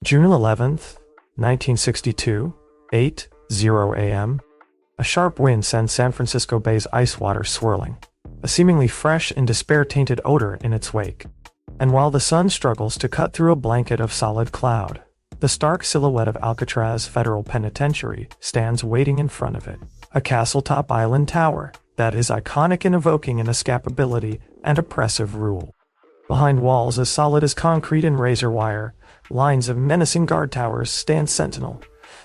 June 11th, 1962, 8:00 a.m. A sharp wind sends San Francisco Bay's ice water swirling, a seemingly fresh and despair-tainted odor in its wake. And while the sun struggles to cut through a blanket of solid cloud, the stark silhouette of Alcatraz Federal Penitentiary stands waiting in front of it, a castle-top island tower that is iconic in evoking an escapability and oppressive rule. Behind walls as solid as concrete and razor wire, lines of menacing guard towers stand sentinel,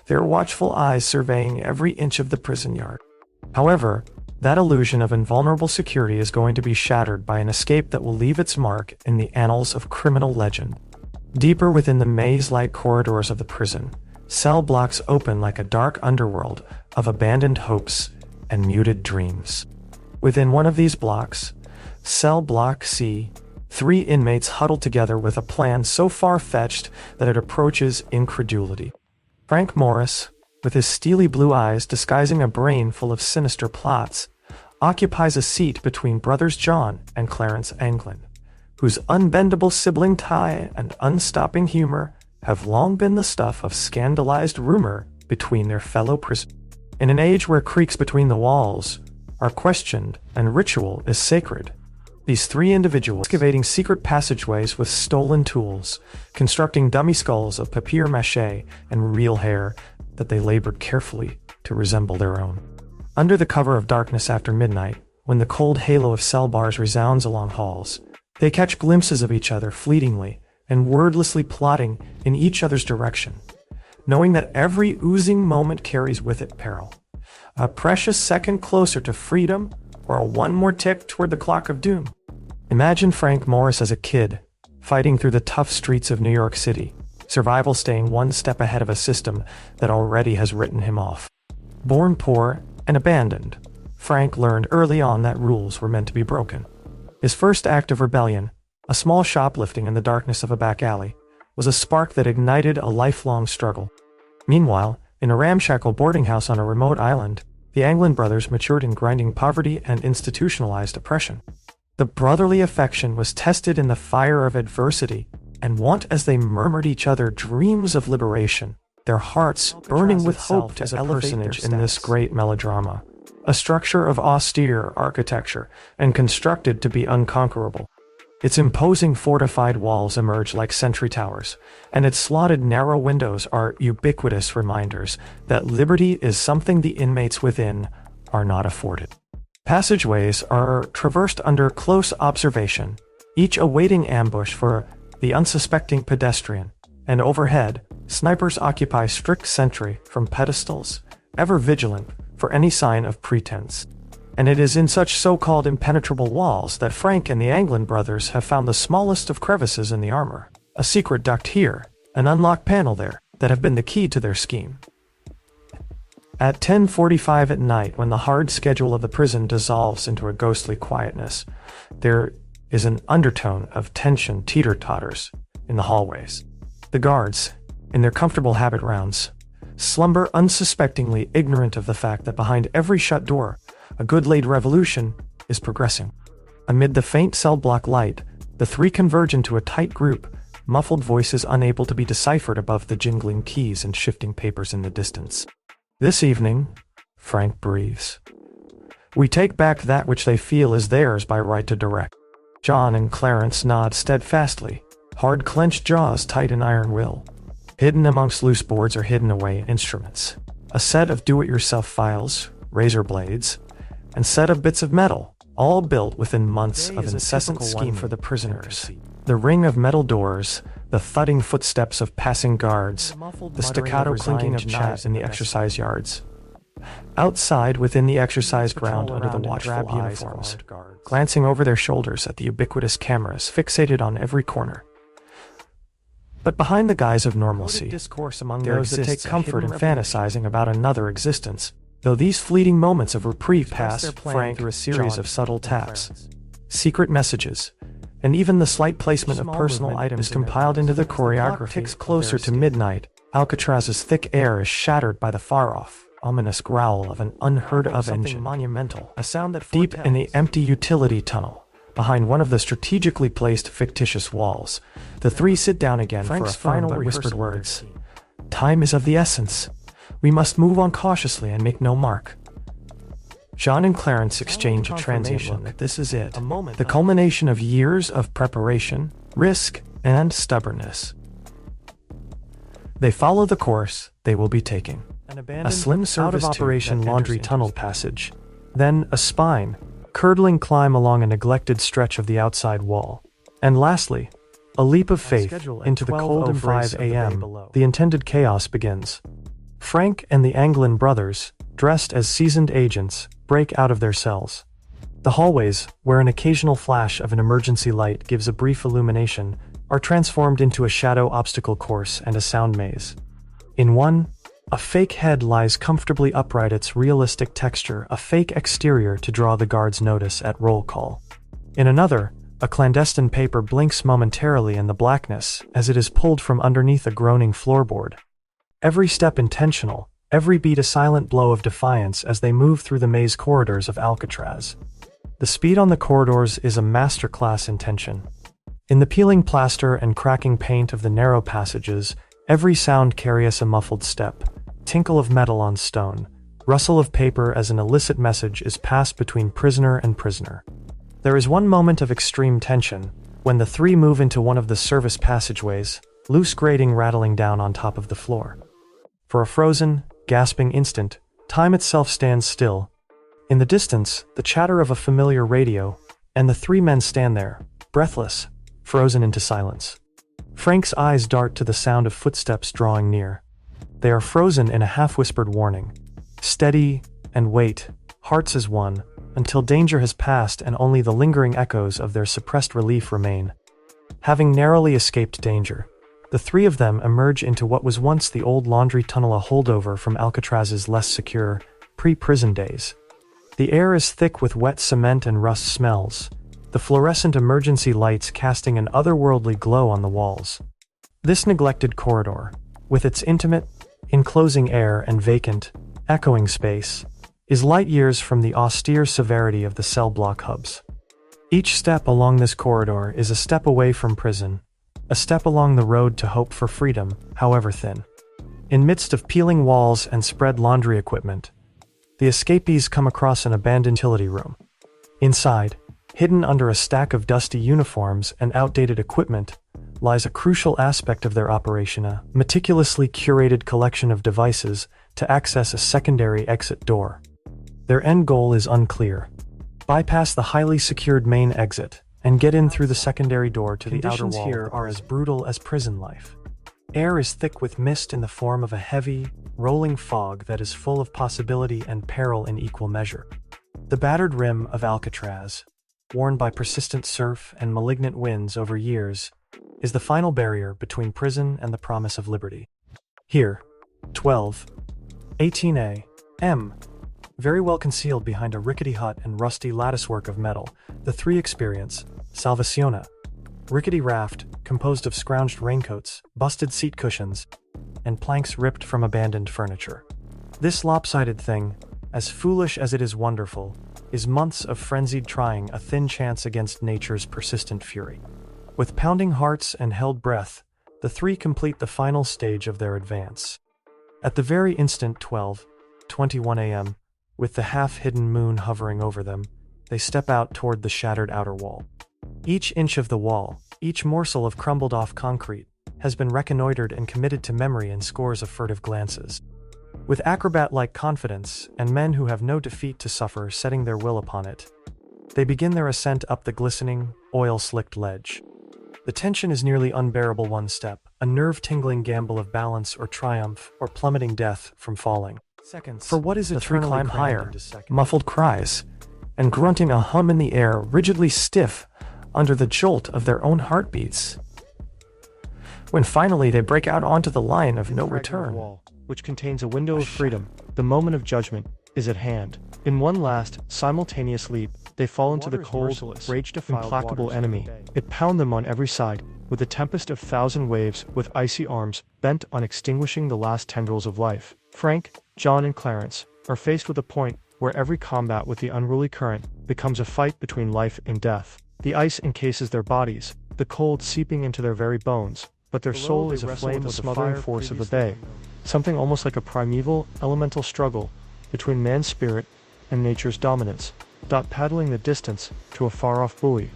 their watchful eyes surveying every inch of the prison yard. However, that illusion of invulnerable security is going to be shattered by an escape that will leave its mark in the annals of criminal legend. Deeper within the maze-like corridors of the prison, cell blocks open like a dark underworld of abandoned hopes and muted dreams. Within one of these blocks, cell block C, 3 inmates huddle together with a plan so far-fetched that it approaches incredulity. Frank Morris, with his steely blue eyes disguising a brain full of sinister plots, occupies a seat between brothers John and Clarence Anglin, whose unbendable sibling tie and unstopping humor have long been the stuff of scandalized rumor between their fellow prisoners. In an age where creaks between the walls are questioned and ritual is sacred, these 3 individuals excavating secret passageways with stolen tools, constructing dummy skulls of papier-mâché and real hair that they labored carefully to resemble their own. Under the cover of darkness after midnight, when the cold halo of cell bars resounds along halls, they catch glimpses of each other fleetingly and wordlessly plotting in each other's direction, knowing that every oozing moment carries with it peril. A precious second closer to freedom, or one more tick toward the clock of doom. Imagine Frank Morris as a kid, fighting through the tough streets of New York City, survival staying one step ahead of a system that already has written him off. Born poor and abandoned, Frank learned early on that rules were meant to be broken. His first act of rebellion, a small shoplifting in the darkness of a back alley, was a spark that ignited a lifelong struggle. Meanwhile, in a ramshackle boarding house on a remote island, the Anglin brothers matured in grinding poverty and institutionalized oppression. The brotherly affection was tested in the fire of adversity, and want as they murmured each other dreams of liberation, their hearts burning with hope as a personage in this great melodrama, a structure of austere architecture and constructed to be unconquerable. Its imposing fortified walls emerge like sentry towers, and its slotted narrow windows are ubiquitous reminders that liberty is something the inmates within are not afforded. Passageways are traversed under close observation, each awaiting ambush for the unsuspecting pedestrian, and overhead, snipers occupy strict sentry from pedestals, ever vigilant for any sign of pretense. And it is in such so-called impenetrable walls that Frank and the Anglin brothers have found the smallest of crevices in the armor, a secret duct here, an unlocked panel there, that have been the key to their scheme. At 10:45 at night, when the hard schedule of the prison dissolves into a ghostly quietness, there is an undertone of tension teeter-totters in the hallways. The guards, in their comfortable habit rounds, slumber unsuspectingly ignorant of the fact that behind every shut door, a good-laid revolution is progressing. Amid the faint cell block light, the 3 converge into a tight group, muffled voices unable to be deciphered above the jingling keys and shifting papers in the distance. This evening, Frank breathes. We take back that which they feel is theirs by right to direct. John and Clarence nod steadfastly, hard clenched jaws tight in iron will. Hidden amongst loose boards are hidden away instruments. A set of do-it-yourself files, razor blades, and set of bits of metal, all built within months of incessant scheme for the prisoners. The ring of metal doors, the thudding footsteps of passing guards, the staccato clinking of knives in the exercise yards. Outside, within the exercise ground under the watchful uniforms, glancing over their shoulders at the ubiquitous cameras fixated on every corner. But behind the guise of normalcy, there exists that take comfort in fantasizing about another existence, though these fleeting moments of reprieve pass Frank through a series of subtle taps, secret messages, and even the slight placement of personal items compiled into the choreography. Ticks closer to midnight, Alcatraz's thick air is shattered by the far-off, ominous growl of an unheard-of engine. Monumental, a sound that deep in the empty utility tunnel, behind one of the strategically placed fictitious walls. The three sit down again for a final but whispered words. Time is of the essence. We must move on cautiously and make no mark. John and Clarence exchange a transient look. This is it. The culmination of years of preparation, risk, and stubbornness. They follow the course they will be taking. A slim out-of-operation laundry tunnel passage. Then a spine, curdling climb along a neglected stretch of the outside wall. And lastly, a leap of faith into the cold embrace of 5 a.m. The intended chaos begins. Frank and the Anglin brothers, dressed as seasoned agents, break out of their cells. The hallways, where an occasional flash of an emergency light gives a brief illumination, are transformed into a shadow obstacle course and a sound maze. In one, a fake head lies comfortably upright, its realistic texture a fake exterior to draw the guard's notice at roll call. In another, a clandestine paper blinks momentarily in the blackness as it is pulled from underneath a groaning floorboard. Every step intentional, every beat a silent blow of defiance as they move through the maze corridors of Alcatraz. The speed on the corridors is a masterclass in tension. In the peeling plaster and cracking paint of the narrow passages, every sound carries a muffled step, tinkle of metal on stone, rustle of paper as an illicit message is passed between prisoner and prisoner. There is one moment of extreme tension, when the three move into one of the service passageways, loose grating rattling down on top of the floor. For a frozen, gasping instant, time itself stands still. In the distance, the chatter of a familiar radio, and the three men stand there, breathless, frozen into silence. Frank's eyes dart to the sound of footsteps drawing near. They are frozen in a half-whispered warning. Steady, and wait, hearts as one, until danger has passed and only the lingering echoes of their suppressed relief remain. Having narrowly escaped danger, the three of them emerge into what was once the old laundry tunnel, a holdover from Alcatraz's less secure, pre-prison days. The air is thick with wet cement and rust smells, the fluorescent emergency lights casting an otherworldly glow on the walls. This neglected corridor, with its intimate, enclosing air and vacant, echoing space, is light years from the austere severity of the cell block hubs. Each step along this corridor is a step away from prison, a step along the road to hope for freedom, however thin. In midst of peeling walls and spread laundry equipment, the escapees come across an abandoned utility room. Inside, hidden under a stack of dusty uniforms and outdated equipment, lies a crucial aspect of their operation, a meticulously curated collection of devices to access a secondary exit door. Their end goal is unclear. Bypass the highly secured main exit and get in through the secondary door to the outer wall. Conditions here are as brutal as prison life. Air is thick with mist in the form of a heavy, rolling fog that is full of possibility and peril in equal measure. The battered rim of Alcatraz, worn by persistent surf and malignant winds over years, is the final barrier between prison and the promise of liberty. Here, 18 a.m., very well concealed behind a rickety hut and rusty latticework of metal, the three experience Salvaciona, rickety raft composed of scrounged raincoats, busted seat cushions, and planks ripped from abandoned furniture. This lopsided thing, as foolish as it is wonderful, is months of frenzied trying, a thin chance against nature's persistent fury. With pounding hearts and held breath, the three complete the final stage of their advance. At the very instant 21 a.m., with the half-hidden moon hovering over them, they step out toward the shattered outer wall. Each inch of the wall, each morsel of crumbled-off concrete, has been reconnoitered and committed to memory in scores of furtive glances. With acrobat-like confidence, and men who have no defeat to suffer setting their will upon it, they begin their ascent up the glistening, oil-slicked ledge. The tension is nearly unbearable. One step, a nerve-tingling gamble of balance or triumph, or plummeting death from falling. For what is eternally climb higher, muffled cries, and grunting a hum in the air, rigidly stiff under the jolt of their own heartbeats. When finally they break out onto the line of no return. Wall, which contains a window of freedom, the moment of judgment is at hand. In one last, simultaneous leap, they fall into the cold, rage-implacable enemy. It pounds them on every side, with a tempest of thousand waves, with icy arms, bent on extinguishing the last tendrils of life. Frank, John and Clarence are faced with a point where every combat with the unruly current becomes a fight between life and death. The ice encases their bodies, the cold seeping into their very bones, but their soul is aflame with the smothering force of the bay, something almost like a primeval, elemental struggle between man's spirit and nature's dominance. Paddling the distance to a far-off buoy,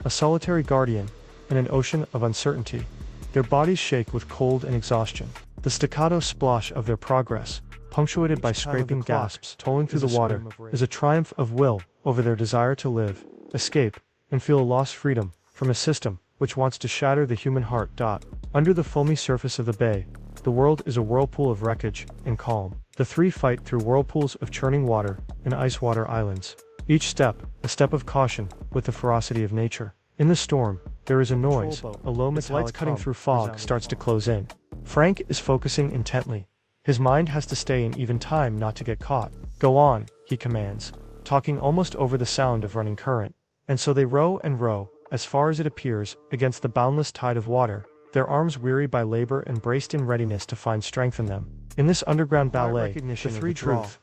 a solitary guardian in an ocean of uncertainty. Their bodies shake with cold and exhaustion. The staccato splosh of their progress, punctuated by scraping gasps tolling through the water, is a triumph of will over their desire to live, escape, and feel a lost freedom from a system which wants to shatter the human heart. Under the foamy surface of the bay, the world is a whirlpool of wreckage and calm. The three fight through whirlpools of churning water and ice water islands. Each step, a step of caution, with the ferocity of nature. In the storm, there is a noise. A low metallic lights cutting through fog starts to close in. Frank is focusing intently. His mind has to stay in even time not to get caught. Go on, he commands, talking almost over the sound of running current. And so they row and row, as far as it appears, against the boundless tide of water, their arms weary by labor and braced in readiness to find strength in them. In this underground ballet, the three truth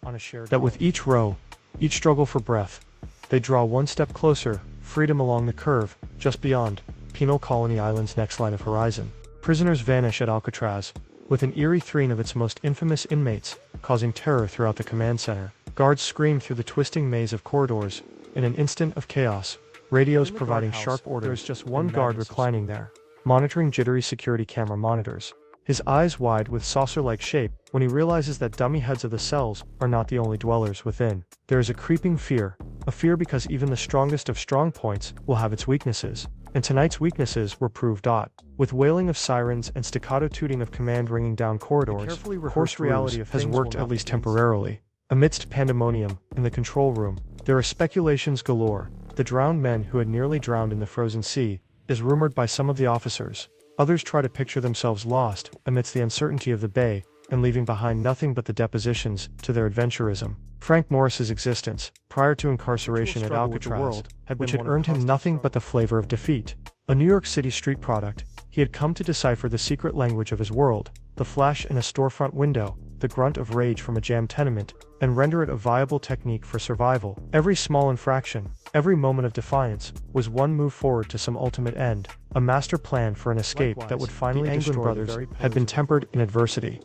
that with each row, each struggle for breath, they draw one step closer, freedom along the curve, just beyond Penal Colony Island's next line of horizon. Prisoners vanish at Alcatraz, with an eerie threne of its most infamous inmates, causing terror throughout the command center. Guards scream through the twisting maze of corridors. In an instant of chaos, radios providing sharp orders. There's just one guard reclining there, monitoring jittery security camera monitors. His eyes wide with saucer-like shape when he realizes that dummy heads of the cells are not the only dwellers within. There is a creeping fear, a fear because even the strongest of strong points will have its weaknesses. And tonight's weaknesses were proved. With wailing of sirens and staccato tooting of command ringing down corridors, coarse reality has worked at least temporarily. Amidst pandemonium in the control room, there are speculations galore. The drowned men who had nearly drowned in the frozen sea is rumored by some of the officers. Others try to picture themselves lost amidst the uncertainty of the bay and leaving behind nothing but the depositions to their adventurism. Frank Morris's existence, prior to incarceration at Alcatraz, which had earned him nothing but the flavor of defeat. A New York City street product, he had come to decipher the secret language of his world, the flash in a storefront window, the grunt of rage from a jammed tenement, and render it a viable technique for survival. Every small infraction, every moment of defiance, was one move forward to some ultimate end, a master plan for an escape that would finally destroy the brothers had been tempered in adversity.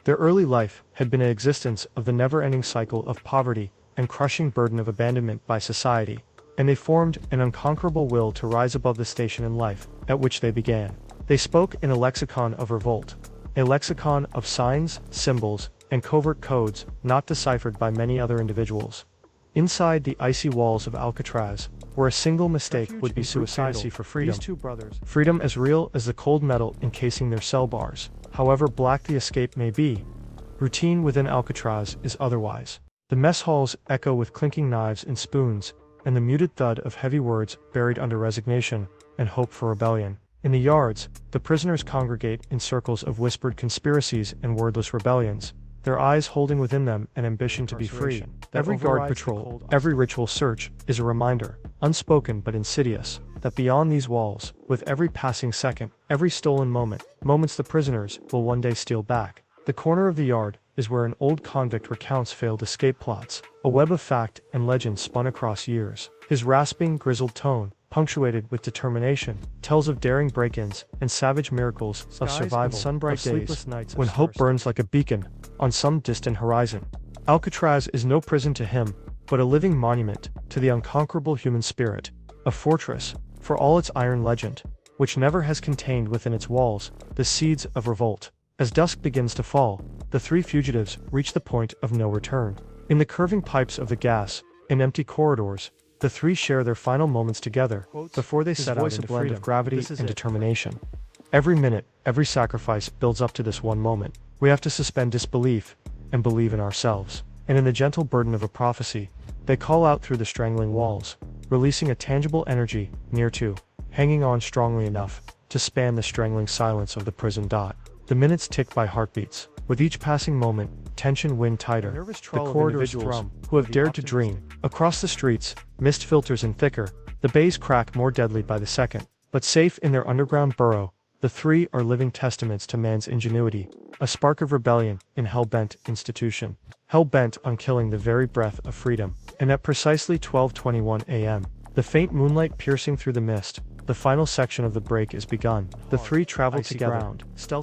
Their early life had been an existence of the never-ending cycle of poverty and crushing burden of abandonment by society, and they formed an unconquerable will to rise above the station in life at which they began. They spoke in a lexicon of revolt, a lexicon of signs, symbols, and covert codes not deciphered by many other individuals. Inside the icy walls of Alcatraz, where a single mistake would be suicidal for freedom, these two brothers, freedom as real as the cold metal encasing their cell bars. However black the escape may be, routine within Alcatraz is otherwise. The mess halls echo with clinking knives and spoons, and the muted thud of heavy words buried under resignation and hope for rebellion. In the yards, the prisoners congregate in circles of whispered conspiracies and wordless rebellions, their eyes holding within them an ambition to be free. Every guard patrol, every ritual search, is a reminder, unspoken but insidious, that beyond these walls, with every passing second, every stolen moment, moments the prisoners will one day steal back. The corner of the yard is where an old convict recounts failed escape plots, a web of fact and legend spun across years. His rasping, grizzled tone, punctuated with determination, tells of daring break-ins and savage miracles of survival, sunbright days, when hope burns like a beacon on some distant horizon. Alcatraz is no prison to him, but a living monument to the unconquerable human spirit, a fortress, for all its iron legend, which never has contained within its walls the seeds of revolt. As dusk begins to fall, the three fugitives reach the point of no return. In the curving pipes of the gas, in empty corridors, the three share their final moments together before they set out into freedom, of gravity and determination. Every minute, every sacrifice builds up to this one moment. We have to suspend disbelief and believe in ourselves. And in the gentle burden of a prophecy, they call out through the strangling walls, releasing a tangible energy near to, hanging on strongly enough to span the strangling silence of the prison. The minutes tick by heartbeats. With each passing moment, tension wind tighter. The corridors thrum, who have dared to dream. Across the streets, mist filters in thicker, the bays crack more deadly by the second. But safe in their underground burrow, the three are living testaments to man's ingenuity, a spark of rebellion in hell-bent institution, hell-bent on killing the very breath of freedom. And at precisely 12:21 a.m., The faint moonlight piercing through the mist, the final section of the break is begun. The three travel together.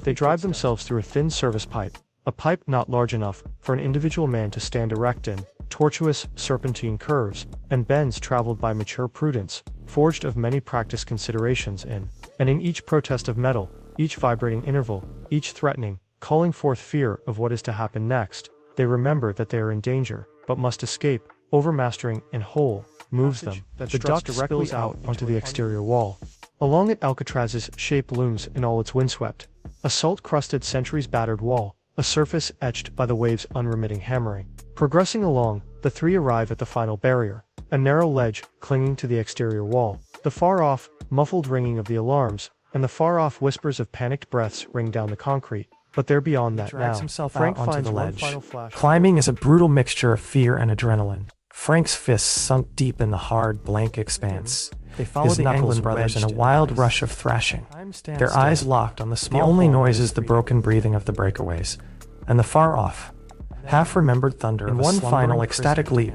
They drive themselves through a thin service pipe, a pipe not large enough for an individual man to stand erect in, tortuous, serpentine curves, and bends traveled by mature prudence, forged of many practiced considerations and in each protest of metal, each vibrating interval, each threatening, calling forth fear of what is to happen next, they remember that they are in danger, but must escape, overmastering and whole, moves them. The duct directly out onto the exterior wall. Along it Alcatraz's shape looms in all its windswept. A salt-crusted centuries-battered wall, a surface etched by the waves' unremitting hammering. Progressing along, the three arrive at the final barrier, a narrow ledge clinging to the exterior wall. The far-off, muffled ringing of the alarms, and the far-off whispers of panicked breaths ring down the concrete. But they're beyond that now. Frank finds the ledge. Climbing is a brutal mixture of fear and adrenaline. Frank's fists sunk deep in the hard, blank expanse. They follow the Anglin brothers in a wild rush of thrashing, their eyes locked on the small. The only noise is the broken breathing of the breakaways, and the far-off, half-remembered thunder of one final ecstatic leap.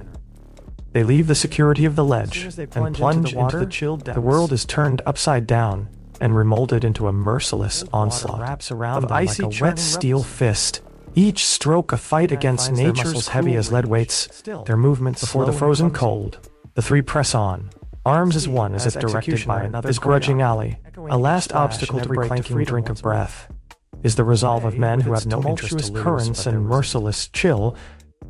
They leave the security of the ledge and plunge into the chilled depths. The world is turned upside down and remolded into a merciless onslaught of icy like a wet steel fist. Each stroke a fight against nature's heavy as lead weights, their movements before the frozen cold. The three press on, arms as one as if directed by his grudging ally. A last obstacle to break the free drink of breath is the resolve of men who have no interest. Currents and merciless chill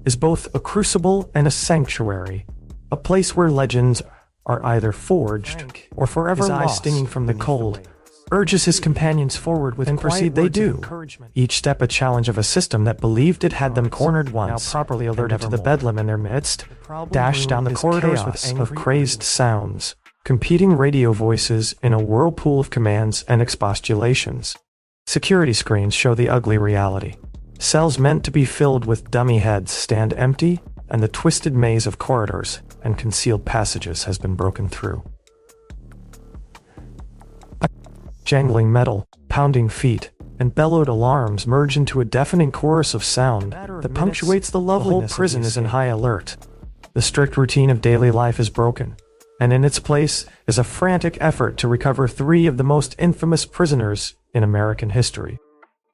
is both a crucible and a sanctuary, a place where legends are either forged or forever lost. Stinging from the cold, urges his companions forward with, and proceed they do, each step a challenge of a system that believed it had them cornered once, now properly alerted to the bedlam in their midst, dash down the corridors with of crazed sounds, competing radio voices in a whirlpool of commands and expostulations. Security screens show the ugly reality. Cells meant to be filled with dummy heads stand empty, and the twisted maze of corridors and concealed passages has been broken through. Jangling metal, pounding feet, and bellowed alarms merge into a deafening chorus of sound that punctuates the loveliness. The whole prison is in high alert. The strict routine of daily life is broken, and in its place is a frantic effort to recover three of the most infamous prisoners in American history.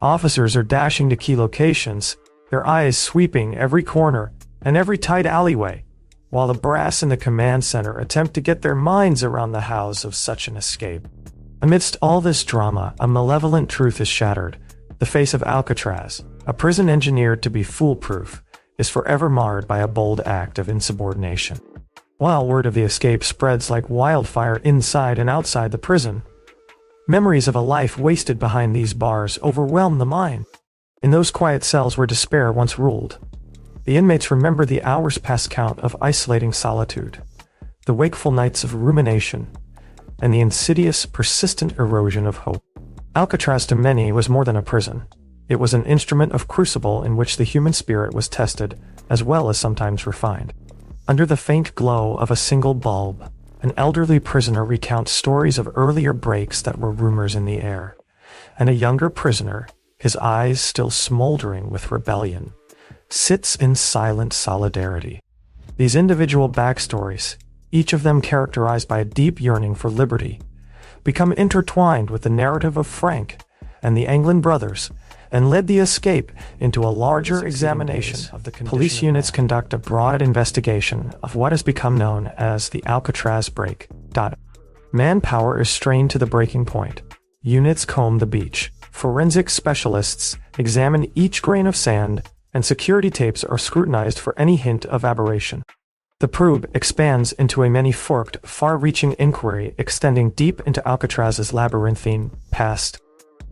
Officers are dashing to key locations, their eyes sweeping every corner and every tight alleyway, while the brass in the command center attempt to get their minds around the hows of such an escape. Amidst all this drama, a malevolent truth is shattered. The face of Alcatraz, a prison engineered to be foolproof, is forever marred by a bold act of insubordination. While word of the escape spreads like wildfire inside and outside the prison, memories of a life wasted behind these bars overwhelm the mind. In those quiet cells where despair once ruled, the inmates remember the hours past count of isolating solitude, the wakeful nights of rumination, and the insidious, persistent erosion of hope. Alcatraz to many was more than a prison. It was an instrument of crucible in which the human spirit was tested, as well as sometimes refined. Under the faint glow of a single bulb, an elderly prisoner recounts stories of earlier breaks that were rumors in the air, and a younger prisoner, his eyes still smoldering with rebellion, sits in silent solidarity. These individual backstories, each of them characterized by a deep yearning for liberty, become intertwined with the narrative of Frank and the Anglin brothers, and led the escape into a larger examination of the condition. Police units conduct a broad investigation of what has become known as the Alcatraz break. Manpower is strained to the breaking point. Units comb the beach. Forensic specialists examine each grain of sand, and security tapes are scrutinized for any hint of aberration. The probe expands into a many-forked, far-reaching inquiry extending deep into Alcatraz's labyrinthine past.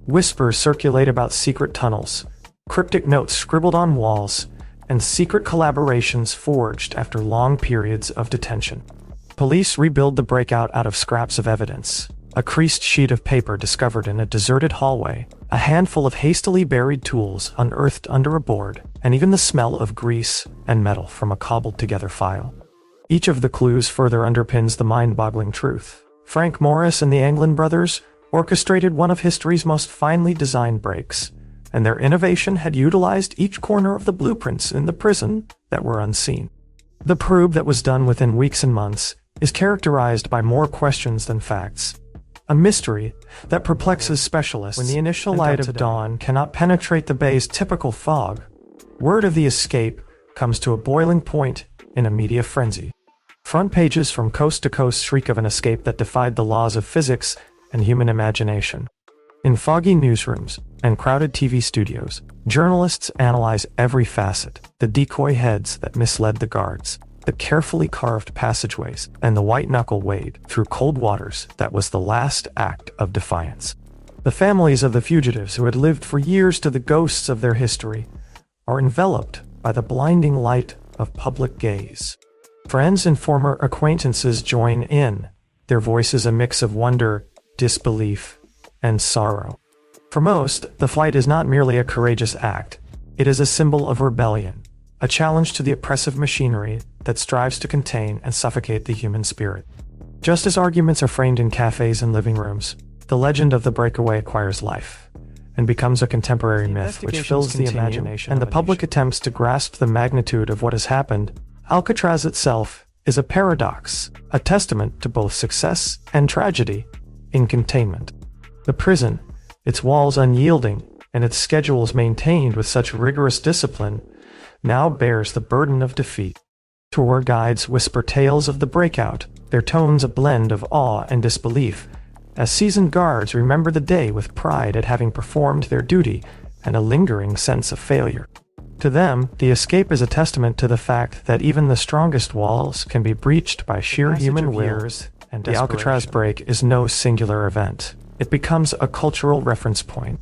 Whispers circulate about secret tunnels, cryptic notes scribbled on walls, and secret collaborations forged after long periods of detention. Police rebuild the breakout out of scraps of evidence. A creased sheet of paper discovered in a deserted hallway, a handful of hastily buried tools unearthed under a board, and even the smell of grease and metal from a cobbled-together file. Each of the clues further underpins the mind-boggling truth. Frank Morris and the Anglin brothers orchestrated one of history's most finely designed breaks, and their innovation had utilized each corner of the blueprints in the prison that were unseen. The probe that was done within weeks and months is characterized by more questions than facts. A mystery that perplexes specialists when the initial light of dawn cannot penetrate the bay's typical fog. Word of the escape comes to a boiling point in a media frenzy. Front pages from coast to coast shriek of an escape that defied the laws of physics and human imagination. In foggy newsrooms and crowded TV studios, journalists analyze every facet: the decoy heads that misled the guards, the carefully carved passageways, and the white-knuckle wade through cold waters that was the last act of defiance. The families of the fugitives who had lived for years to the ghosts of their history are enveloped by the blinding light of public gaze. Friends and former acquaintances join in, their voices a mix of wonder, disbelief, and sorrow. For most, the flight is not merely a courageous act. It is a symbol of rebellion, a challenge to the oppressive machinery that strives to contain and suffocate the human spirit. Just as arguments are framed in cafes and living rooms, the legend of the breakaway acquires life and becomes a contemporary myth which fills the imagination, and the public attempts to grasp the magnitude of what has happened. Alcatraz itself is a paradox, a testament to both success and tragedy in containment. The prison, its walls unyielding and its schedules maintained with such rigorous discipline, now bears the burden of defeat. Tour guides whisper tales of the breakout, their tones a blend of awe and disbelief, as seasoned guards remember the day with pride at having performed their duty and a lingering sense of failure. To them, the escape is a testament to the fact that even the strongest walls can be breached by sheer human will, and the Alcatraz break is no singular event. It becomes a cultural reference point.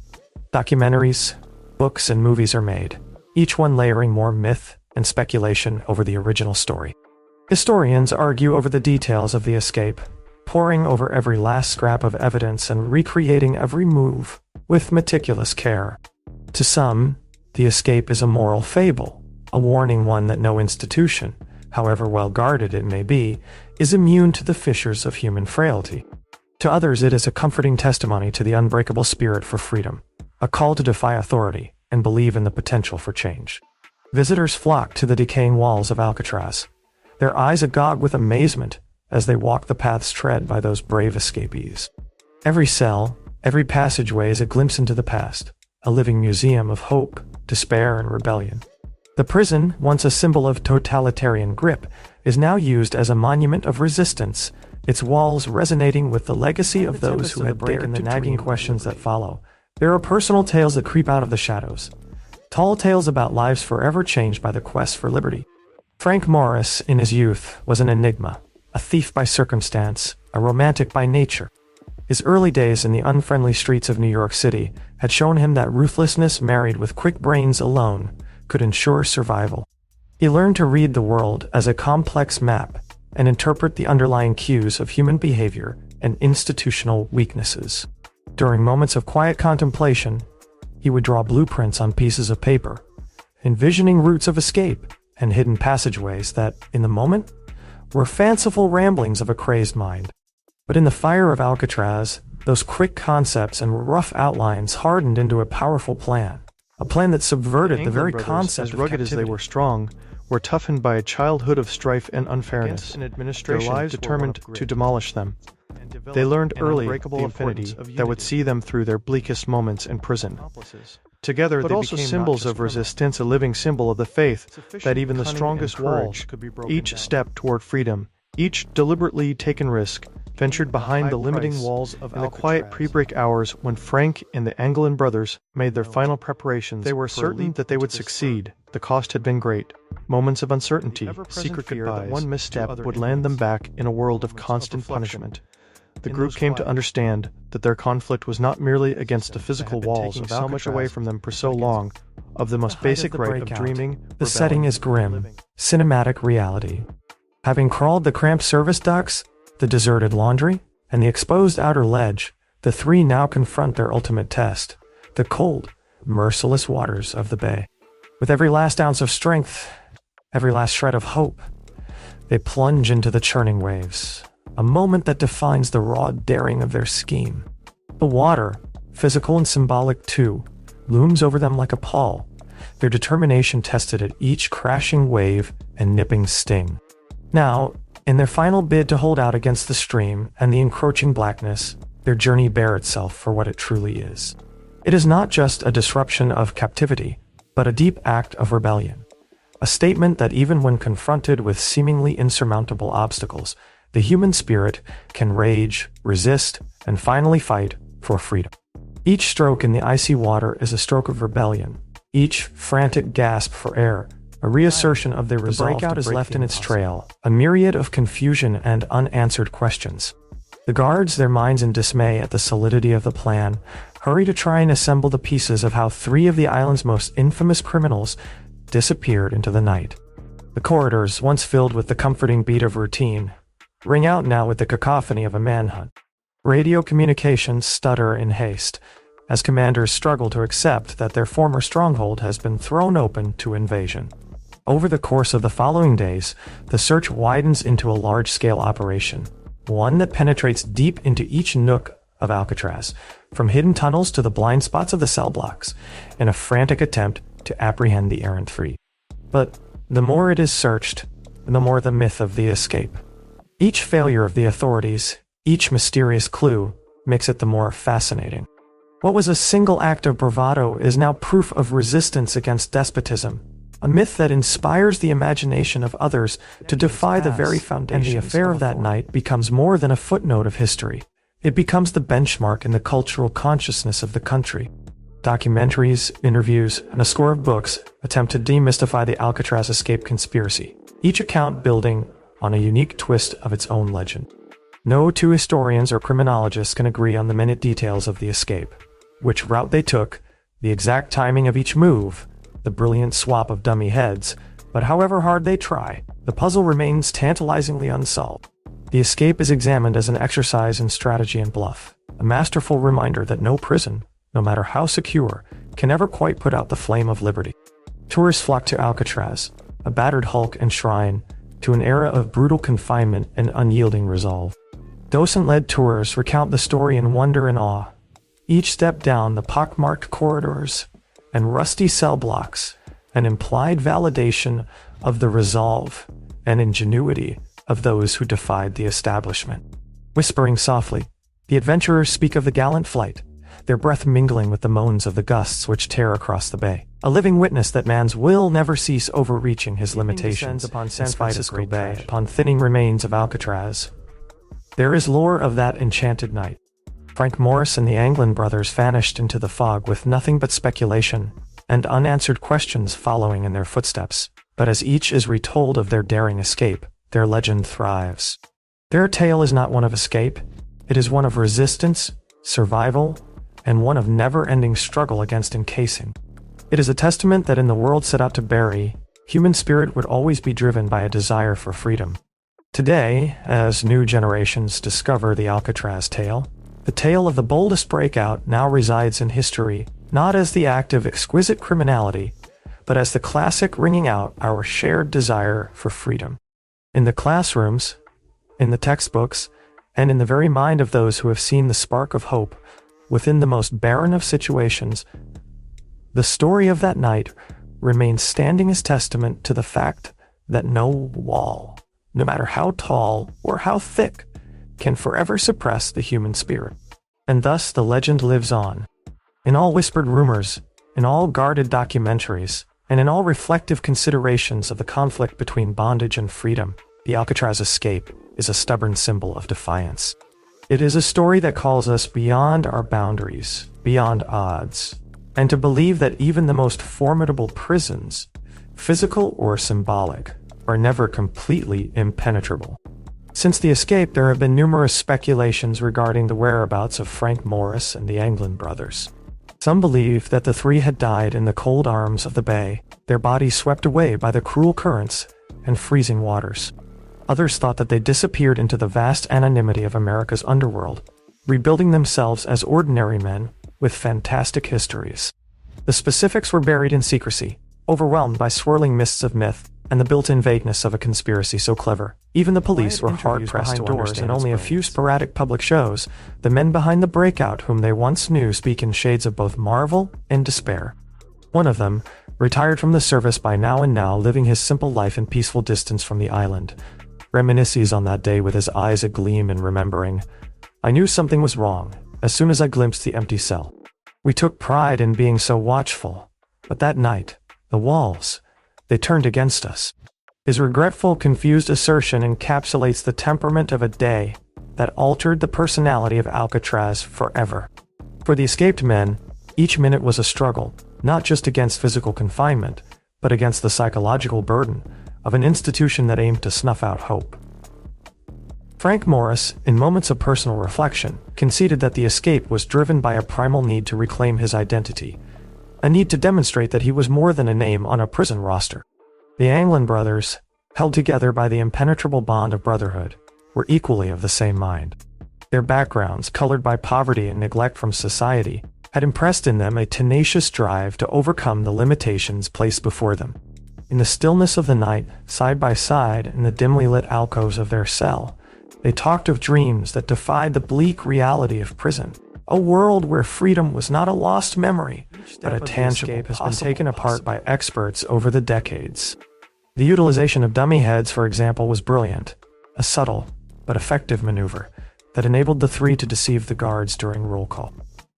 Documentaries, books, and movies are made, each one layering more myth and speculation over the original story. Historians argue over the details of the escape, poring over every last scrap of evidence and recreating every move with meticulous care. To some, the escape is a moral fable, a warning one that no institution, however well guarded it may be, is immune to the fissures of human frailty. To others, it is a comforting testimony to the unbreakable spirit for freedom, a call to defy authority and believe in the potential for change. Visitors flock to the decaying walls of Alcatraz, their eyes agog with amazement as they walk the paths tread by those brave escapees. Every cell, every passageway is a glimpse into the past, a living museum of hope, despair, and rebellion. The prison, once a symbol of totalitarian grip, is now used as a monument of resistance, its walls resonating with the legacy of those who had dared the nagging questions that follow. There are personal tales that creep out of the shadows, tall tales about lives forever changed by the quest for liberty. Frank Morris, in his youth, was an enigma, a thief by circumstance, a romantic by nature. His early days in the unfriendly streets of New York City had shown him that ruthlessness married with quick brains alone could ensure survival. He learned to read the world as a complex map and interpret the underlying cues of human behavior and institutional weaknesses. During moments of quiet contemplation, he would draw blueprints on pieces of paper, envisioning routes of escape and hidden passageways that, in the moment, were fanciful ramblings of a crazed mind. But in the fire of Alcatraz, those quick concepts and rough outlines hardened into a powerful plan, a plan that subverted the very concept as of rugged captivity. as they were strong, were toughened by a childhood of strife and unfairness, an administration their lives determined to demolish them. They learned early the affinity that would see them through their bleakest moments in prison. Together, But they also became symbols not just of resistance, a living symbol of the faith that even the cunning strongest and courage walls, could be broken each down. step toward freedom, each deliberately taken risk, ventured behind the limiting walls of in the quiet pre-break hours when Frank and the Anglin brothers made their final preparations. They were certain that they would succeed. The cost had been great. Moments of uncertainty, secret fear that one misstep would land them back in a world of constant punishment. The group came to understand that their conflict was not merely against the physical walls of so much away from them for so long, of the most basic right of dreaming. The setting is grim, cinematic reality. Having crawled the cramped service ducts, the deserted laundry, and the exposed outer ledge, the three now confront their ultimate test, the cold, merciless waters of the bay. With every last ounce of strength, every last shred of hope, they plunge into the churning waves, a moment that defines the raw daring of their scheme. The water, physical and symbolic too, looms over them like a pall, their determination tested at each crashing wave and nipping sting. Now, In their final bid to hold out against the stream and the encroaching blackness, their journey bare itself for what it truly is. It is not just a disruption of captivity, but a deep act of rebellion. A statement that even when confronted with seemingly insurmountable obstacles, the human spirit can rage, resist, and finally fight for freedom. Each stroke in the icy water is a stroke of rebellion. Each frantic gasp for air, a reassertion of their resolve. The breakout is left in its trail, a myriad of confusion and unanswered questions. The guards, their minds in dismay at the solidity of the plan, hurry to try and assemble the pieces of how 3 of the island's most infamous criminals disappeared into the night. The corridors, once filled with the comforting beat of routine, ring out now with the cacophony of a manhunt. Radio communications stutter in haste, as commanders struggle to accept that their former stronghold has been thrown open to invasion. Over the course of the following days, the search widens into a large-scale operation, one that penetrates deep into each nook of Alcatraz, from hidden tunnels to the blind spots of the cell blocks, in a frantic attempt to apprehend the errant 3. But the more it is searched, the more the myth of the escape. Each failure of the authorities, each mysterious clue, makes it the more fascinating. What was a single act of bravado is now proof of resistance against despotism, a myth that inspires the imagination of others to defy the very foundations. And the affair of that night becomes more than a footnote of history. It becomes the benchmark in the cultural consciousness of the country. Documentaries, interviews, and a score of books attempt to demystify the Alcatraz escape conspiracy, each account building on a unique twist of its own legend. No 2 historians or criminologists can agree on the minute details of the escape, which route they took, the exact timing of each move, the brilliant swap of dummy heads, but however hard they try, the puzzle remains tantalizingly unsolved. The escape is examined as an exercise in strategy and bluff, a masterful reminder that no prison, no matter how secure, can ever quite put out the flame of liberty. Tourists flock to Alcatraz, a battered hulk and shrine, to an era of brutal confinement and unyielding resolve. Docent-led tours recount the story in wonder and awe. Each step down the pockmarked corridors and rusty cell blocks, an implied validation of the resolve and ingenuity of those who defied the establishment. Whispering softly, the adventurers speak of the gallant flight, their breath mingling with the moans of the gusts which tear across the bay, a living witness that man's will never cease overreaching his limitations upon San Francisco Bay, upon thinning remains of Alcatraz. There is lore of that enchanted night. Frank Morris and the Anglin brothers vanished into the fog with nothing but speculation and unanswered questions following in their footsteps. But as each is retold of their daring escape, their legend thrives. Their tale is not one of escape, it is one of resistance, survival, and one of never-ending struggle against encasing. It is a testament that in the world set out to bury, human spirit would always be driven by a desire for freedom. Today, as new generations discover the Alcatraz tale, the tale of the boldest breakout now resides in history, not as the act of exquisite criminality, but as the classic ringing out our shared desire for freedom. In the classrooms, in the textbooks, and in the very mind of those who have seen the spark of hope within the most barren of situations, the story of that night remains standing as testament to the fact that no wall, no matter how tall or how thick, can forever suppress the human spirit. And thus the legend lives on. In all whispered rumors, in all guarded documentaries, and in all reflective considerations of the conflict between bondage and freedom, the Alcatraz escape is a stubborn symbol of defiance. It is a story that calls us beyond our boundaries, beyond odds, and to believe that even the most formidable prisons, physical or symbolic, are never completely impenetrable. Since the escape, there have been numerous speculations regarding the whereabouts of Frank Morris and the Anglin brothers. Some believe that the 3 had died in the cold arms of the bay, their bodies swept away by the cruel currents and freezing waters. Others thought that they disappeared into the vast anonymity of America's underworld, rebuilding themselves as ordinary men with fantastic histories. The specifics were buried in secrecy, overwhelmed by swirling mists of myth and the built-in vagueness of a conspiracy so clever. Even the police were hard-pressed to understand. And only a few sporadic public shows, the men behind the breakout whom they once knew speak in shades of both marvel and despair. One of them, retired from the service by now and now living his simple life in peaceful distance from the island, reminisces on that day with his eyes agleam in remembering. I knew something was wrong as soon as I glimpsed the empty cell. We took pride in being so watchful, but that night, the walls, they turned against us. His regretful, confused assertion encapsulates the temperament of a day that altered the personality of Alcatraz forever. For the escaped men, each minute was a struggle, not just against physical confinement, but against the psychological burden of an institution that aimed to snuff out hope. Frank Morris, in moments of personal reflection, conceded that the escape was driven by a primal need to reclaim his identity, a need to demonstrate that he was more than a name on a prison roster. The Anglin brothers, held together by the impenetrable bond of brotherhood, were equally of the same mind. Their backgrounds, colored by poverty and neglect from society, had impressed in them a tenacious drive to overcome the limitations placed before them. In the stillness of the night, side by side in the dimly lit alcoves of their cell, they talked of dreams that defied the bleak reality of prison. A world where freedom was not a lost memory, but a tangible has been taken apart by experts over the decades. The utilization of dummy heads, for example, was brilliant, a subtle but effective maneuver that enabled the three to deceive the guards during roll call.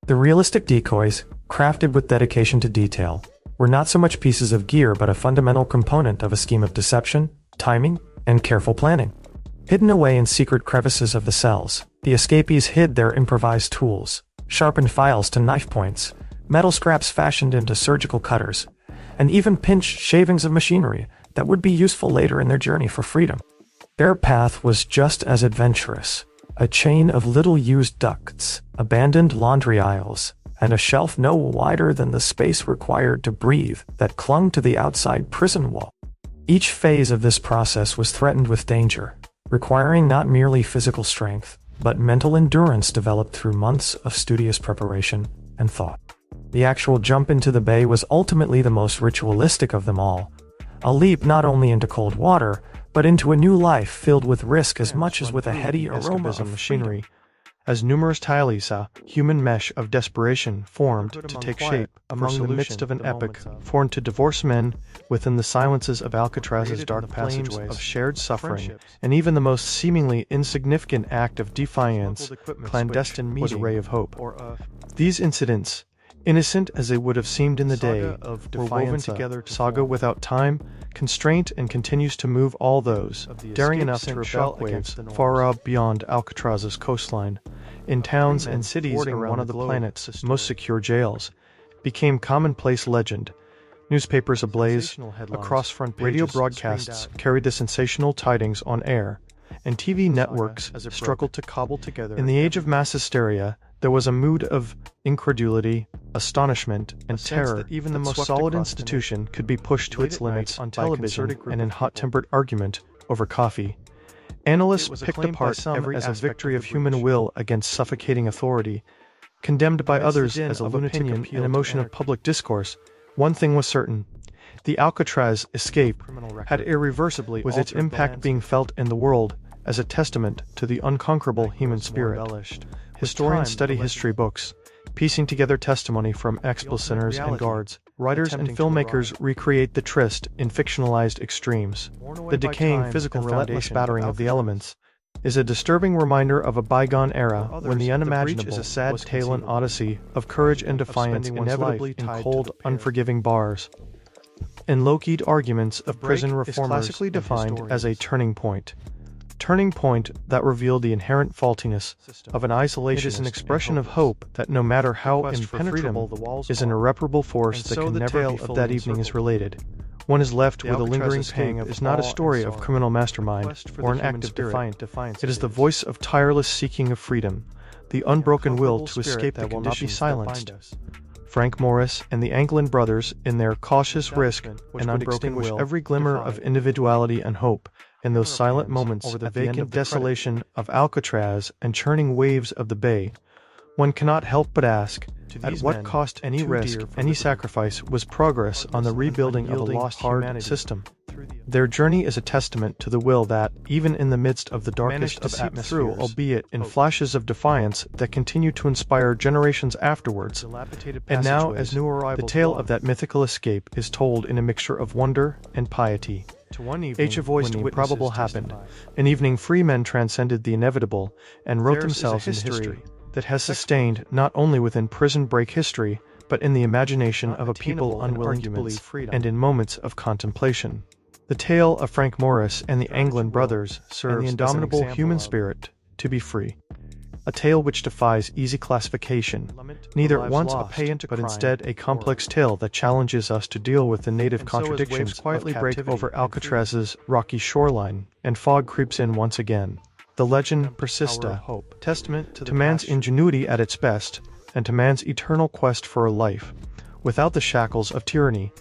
The realistic decoys, crafted with dedication to detail, were not so much pieces of gear but a fundamental component of a scheme of deception, timing, and careful planning. Hidden away in secret crevices of the cells, the escapees hid their improvised tools, sharpened files to knife points, metal scraps fashioned into surgical cutters, and even pinched shavings of machinery that would be useful later in their journey for freedom. Their path was just as adventurous, a chain of little-used ducts, abandoned laundry aisles, and a shelf no wider than the space required to breathe that clung to the outside prison wall. Each phase of this process was threatened with danger, requiring not merely physical strength, but mental endurance developed through months of studious preparation and thought. The actual jump into the bay was ultimately the most ritualistic of them all, a leap not only into cold water, but into a new life filled with risk as much as with a heady aroma of machinery. As numerous tiles, a human mesh of desperation formed to take shape among the midst of an epic formed to divorce men within the silences of Alcatraz's dark passageways of shared suffering, and even the most seemingly insignificant act of defiance, clandestine meeting, was a ray of hope. These incidents, innocent as they would have seemed in the day, were woven together, saga without time, constraint, and continues to move all those daring enough to repel waves far out beyond Alcatraz's coastline, in towns and cities around one of the planet's most secure jails, became commonplace legend. Newspapers ablaze, across front pages, radio broadcasts carried the sensational tidings on air, and TV networks struggled to cobble together. In the age of mass hysteria, there was a mood of incredulity, astonishment, and terror that even the most solid institution could be pushed to its limits on television and in hot-tempered argument over coffee. Analysts picked apart every as a victory of human will against suffocating authority, condemned by others as a lunatic opinion and emotion of public discourse. One thing was certain: the Alcatraz escape had irreversibly with its impact being felt in the world as a testament to the unconquerable human spirit. Historians study history books, piecing together testimony from ex-prisoners and guards. Writers and filmmakers recreate the tryst in fictionalized extremes. The decaying physical and relentless battering of the elements is a disturbing reminder of a bygone era when the unimaginable is a sad tale and odyssey of courage and defiance inevitably in cold, unforgiving bars. In low-keyed arguments of prison reformers is classically defined as a turning point that revealed the inherent faultiness of an isolation. It is an expression of hope that no matter how impenetrable the walls is an irreparable force that can never be of that evening is related. One is left with a lingering pang. It is not a story of criminal mastermind or an act of defiance. It is the voice of tireless seeking of freedom, the unbroken will to escape that will not be silenced. Frank Morris and the Anglin brothers, in their cautious risk and unbroken will, every glimmer of individuality and hope in those silent moments over the vacant desolation of Alcatraz and churning waves of the bay. One cannot help but ask, at what cost any risk, any sacrifice was progress on the rebuilding of a lost hard system? Their journey is a testament to the will that, even in the midst of the darkest of atmospheres, albeit in flashes of defiance that continue to inspire generations afterwards. And now, as new arrivals, the tale of that mythical escape is told in a mixture of wonder and piety. To one evening, H. a voice when the witnesses improbable happened. testified. An evening free men transcended the inevitable and wrote Theirs is a themselves into history history that has sustained not only within prison break history, but in the imagination of a people unwilling to believe freedom and in moments of contemplation. The tale of Frank Morris and the Anglin brothers serves the indomitable human spirit to be free. A tale which defies easy classification, neither once a paean but instead a complex tale that challenges us to deal with the native contradictions quietly break over Alcatraz's rocky shoreline, and fog creeps in once again. The legend persists, testament to man's ingenuity at its best, and to man's eternal quest for a life without the shackles of tyranny